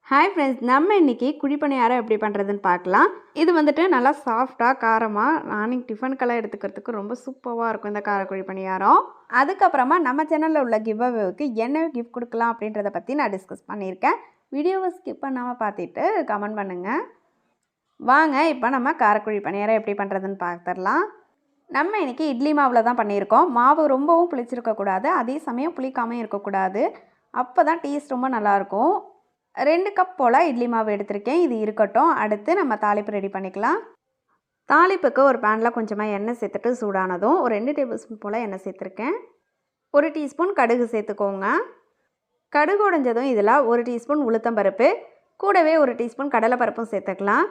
Hi friends, நம்ம இன்றைக்கி குழிப்பணியாரம் எப்படி பண்ணுறதுன்னு பார்க்கலாம். இது வந்துட்டு நல்லா சாஃப்டாக காரமாக மார்னிங் டிஃபனுக்கெல்லாம் எடுத்துக்கிறதுக்கு ரொம்ப சூப்பராக இருக்கும் இந்த கார குழிப்பணியாரம். அதுக்கப்புறமா நம்ம சேனலில் உள்ள கிவ்அவேவுக்கு என்ன கிஃப்ட் கொடுக்கலாம் அப்படின்றத பற்றி நான் டிஸ்கஸ் பண்ணியிருக்கேன். வீடியோவை ஸ்கிப் பண்ணாமல் பார்த்துட்டு கமெண்ட் பண்ணுங்கள். வாங்க இப்போ நம்ம காரக்குழி பணியாரம் எப்படி பண்ணுறதுன்னு பார்த்துடலாம். நம்ம இன்றைக்கி இட்லி மாவில் தான் பண்ணியிருக்கோம். மாவு ரொம்பவும் புளிச்சிருக்கக்கூடாது, அதே சமயம் புளிக்காமல் இருக்கக்கூடாது. அப்போ தான் டேஸ்ட் ரொம்ப நல்லாயிருக்கும். 2 கப் போல் இட்லி மாவு எடுத்திருக்கேன். இது இருக்கட்டும். அடுத்து நம்ம தாளிப்பு ரெடி பண்ணிக்கலாம். தாளிப்புக்கு ஒரு பேனில் கொஞ்சமாக எண்ணெய் சேர்த்துட்டு சூடானதும் ஒரு 2 டேபிள் ஸ்பூன் போல் எண்ணெய் சேர்த்துருக்கேன். 1 டீஸ்பூன் கடுகு சேர்த்துக்கோங்க. கடுகு உடைஞ்சதும் இதில் 1 டீஸ்பூன் உளுத்தம்பருப்பு, கூடவே 1 டீஸ்பூன் கடலைப்பருப்பும் சேர்த்துக்கலாம்.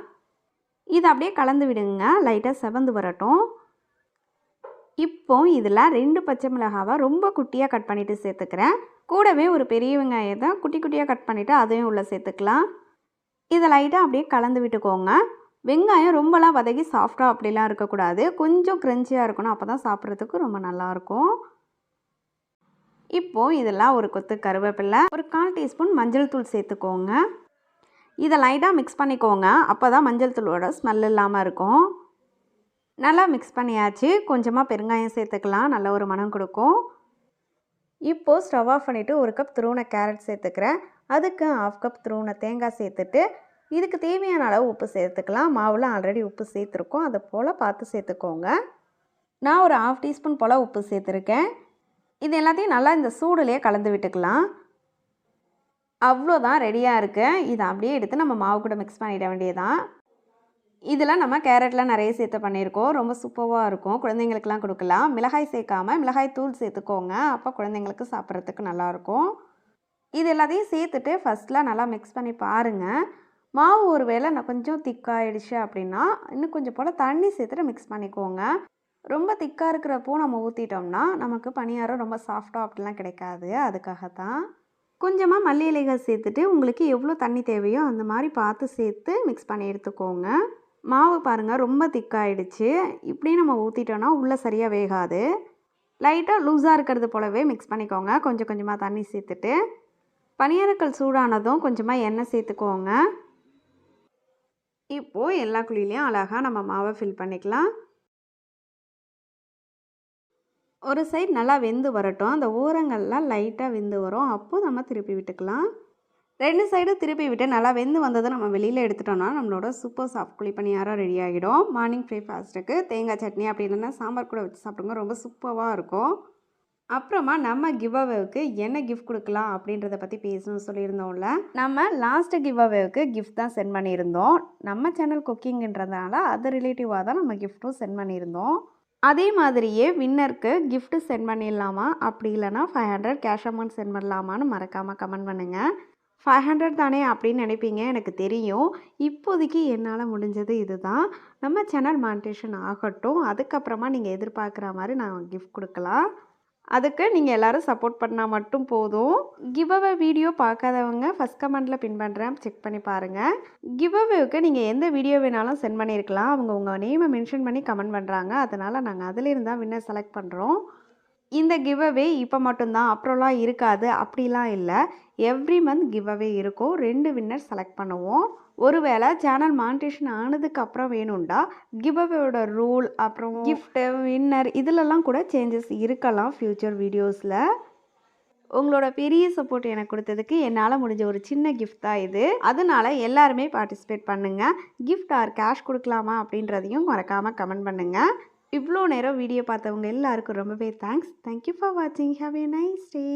இதை அப்படியே கலந்து விடுங்க, லைட்டாக செவந்து வரட்டும். இப்போ இதில் 2 பச்சை மிளகாவை ரொம்ப குட்டியாக கட் பண்ணிவிட்டு சேர்த்துக்கிறேன். கூடவே ஒரு பெரிய வெங்காயத்தை குட்டி குட்டியாக கட் பண்ணிவிட்டு அதையும் உள்ளே சேர்த்துக்கலாம். இதை லைட்டாக அப்படியே கலந்து விட்டுக்கோங்க. வெங்காயம் ரொம்பலாம் வதக்கி சாஃப்டாக அப்படிலாம் இருக்கக்கூடாது, கொஞ்சம் க்ரன்ச்சியாக இருக்கணும். அப்போ தான் சாப்பிட்றதுக்கு ரொம்ப நல்லாயிருக்கும். இப்போது இதில் ஒரு கொத்து கருவேப்பிலை, ஒரு 1/4 டீஸ்பூன் மஞ்சள் தூள் சேர்த்துக்கோங்க. இதை லைட்டாக மிக்ஸ் பண்ணிக்கோங்க. அப்போ தான் மஞ்சள் தூளோட ஸ்மெல் இல்லாமல் இருக்கும். நல்லா மிக்ஸ் பண்ணியாச்சு. கொஞ்சமாக பெருங்காயம் சேர்த்துக்கலாம், நல்ல ஒரு மனம் கொடுக்கும். இப்போது ஸ்டவ் ஆஃப் பண்ணிவிட்டு 1 கப் துருவின கேரட் சேர்த்துக்கிறேன். அதுக்கு 1/2 கப் துருவின தேங்காய் சேர்த்துட்டு இதுக்கு தேவையான அளவு உப்பு சேர்த்துக்கலாம். மாவில் ஆல்ரெடி உப்பு சேர்த்துருக்கோம், அதை போல் பார்த்து சேர்த்துக்கோங்க. நான் ஒரு 1/2 டீஸ்பூன் போல் உப்பு சேர்த்துருக்கேன். இது எல்லாத்தையும் நல்லா இந்த சூடுலேயே கலந்து விட்டுக்கலாம். அவ்வளோதான், ரெடியாக இருக்குது. இதை அப்படியே எடுத்து நம்ம மாவு கூட மிக்ஸ் பண்ணிட வேண்டியதான். இதில் நம்ம கேரட்டில் நிறைய சேர்த்து பண்ணியிருக்கோம். ரொம்ப சூப்பராக இருக்கும், குழந்தைங்களுக்கெல்லாம் கொடுக்கலாம். மிளகாய் சேர்க்காமல் மிளகாய் தூள் சேர்த்துக்கோங்க, அப்போ குழந்தைங்களுக்கு சாப்பிட்றதுக்கு நல்லாயிருக்கும். இது எல்லாத்தையும் சேர்த்துட்டு ஃபஸ்ட்டில் நல்லா மிக்ஸ் பண்ணி பாருங்கள். மாவு ஒரு வேளை நான் கொஞ்சம் திக்காகிடுச்சு அப்படின்னா இன்னும் கொஞ்சம் போல் தண்ணி சேர்த்துட்டு மிக்ஸ் பண்ணிக்கோங்க. ரொம்ப திக்காக இருக்கிறப்போ நம்ம ஊற்றிட்டோம்னா நமக்கு பணியாரம் ரொம்ப சாஃப்டாக அப்படிலாம் கிடைக்காது. அதுக்காகத்தான் கொஞ்சமாக மல்லி இலைகள் சேர்த்துட்டு உங்களுக்கு எவ்வளோ தண்ணி தேவையோ அந்த மாதிரி பார்த்து சேர்த்து மிக்ஸ் பண்ணி எடுத்துக்கோங்க. மாவு பாருங்கள், ரொம்ப திக்காயிடுச்சு. இப்படியே நம்ம ஊற்றிட்டோன்னா உள்ளே சரியாக வேகாது. லைட்டாக லூஸாக இருக்கிறது போலவே மிக்ஸ் பண்ணிக்கோங்க. கொஞ்சம் கொஞ்சமாக தண்ணி சேர்த்துட்டு பணியாரக்கல் சூடானதும் கொஞ்சமாக எண்ணெய் சேர்த்துக்கோங்க. இப்போது எல்லா குழிலையும் அழகாக நம்ம மாவை ஃபில் பண்ணிக்கலாம். ஒரு சைடு நல்லா வெந்து வரட்டும். அந்த ஓரங்கள்லாம் லைட்டாக வெந்து வரும், அப்போது நம்ம திருப்பி விட்டுக்கலாம். 2 சைடும் திருப்பி விட்டு நல்லா வெந்து வந்ததை நம்ம வெளியில் எடுத்துட்டோம்னா நம்மளோட சூப்பர் சாஃப்ட் குழி பணியாரம் ரெடி ஆகிடும். மார்னிங் பிரேக்ஃபாஸ்ட்டுக்கு தேங்காய் சட்னி அப்படி இல்லைன்னா சாம்பார் கூட வச்சு சாப்பிடுங்க, ரொம்ப சூப்பராக இருக்கும். அப்புறமா நம்ம கிவ்அவேவுக்கு என்ன கிஃப்ட் கொடுக்கலாம் அப்படின்றத பற்றி பேசணும்னு சொல்லியிருந்தோம்ல. நம்ம லாஸ்ட்டு கிவ்அவேவுக்கு கிஃப்ட் தான் சென்ட் பண்ணியிருந்தோம். நம்ம சேனல் குக்கிங்ன்றதுனால அது ரிலேட்டிவாக தான் நம்ம கிஃப்ட்டும் சென்ட் பண்ணியிருந்தோம். அதே மாதிரியே வின்னருக்கு கிஃப்ட்டு சென்ட் பண்ணிடலாமா, அப்படி இல்லைனா 500 கேஷ் அமௌண்ட் சென்ட் பண்ணலாமான்னு மறக்காமல் கமெண்ட் பண்ணுங்கள். 500 தானே அப்படின்னு நினைப்பீங்க, எனக்கு தெரியும். இப்போதைக்கு என்னால் முடிஞ்சது இதுதான். நம்ம சேனல் மானிட்டேஷன் ஆகட்டும், அதுக்கப்புறமா நீங்கள் எதிர்பார்க்குற மாதிரி நான் கிஃப்ட் கொடுக்கலாம். அதுக்கு நீங்கள் எல்லோரும் சப்போர்ட் பண்ணால் மட்டும் போதும். கிவ்அவே வீடியோ பார்க்காதவங்க ஃபஸ்ட் கமெண்ட்டில் பின் பண்ணுறேன், செக் பண்ணி பாருங்கள். கிவ்அவேவுக்கு நீங்கள் எந்த வீடியோ வேணாலும் சென்ட் பண்ணியிருக்கலாம். அவங்க உங்கள் நேமை மென்ஷன் பண்ணி கமெண்ட் பண்ணுறாங்க, அதனால் நாங்கள் அதிலிருந்து தான் வின்னர் செலக்ட் பண்ணுறோம். இந்த கிவ்அவே இப்போ மட்டும்தான், அப்புறம்லாம் இருக்காது அப்படிலாம் இல்லை. எவ்ரி மந்த் கிவ்அவே இருக்கும். 2 வின்னர் செலக்ட் பண்ணுவோம். ஒருவேளை சேனல் மானிட்டேஷன் ஆனதுக்கப்புறம் வேணும்டா கிவ்அவேயோட ரூல் அப்புறம் கிஃப்ட்டு வின்னர் இதிலெல்லாம் கூட சேஞ்சஸ் இருக்கலாம் ஃப்யூச்சர் வீடியோஸில். உங்களோட பெரிய சப்போர்ட் எனக்கு கொடுத்ததுக்கு என்னால் முடிஞ்ச ஒரு சின்ன கிஃப்ட் தான் இது. அதனால் எல்லாருமே பார்ட்டிசிபேட் பண்ணுங்கள். கிஃப்ட் ஆர் கேஷ் கொடுக்கலாமா அப்படின்றதையும் மறக்காமல் கமெண்ட் பண்ணுங்கள். இவ்வளோ நேரம் வீடியோ பார்த்தவங்க எல்லாருக்கும் ரொம்பவே தேங்க்ஸ். தேங்க்யூ ஃபார் வாட்சிங். Have a nice day.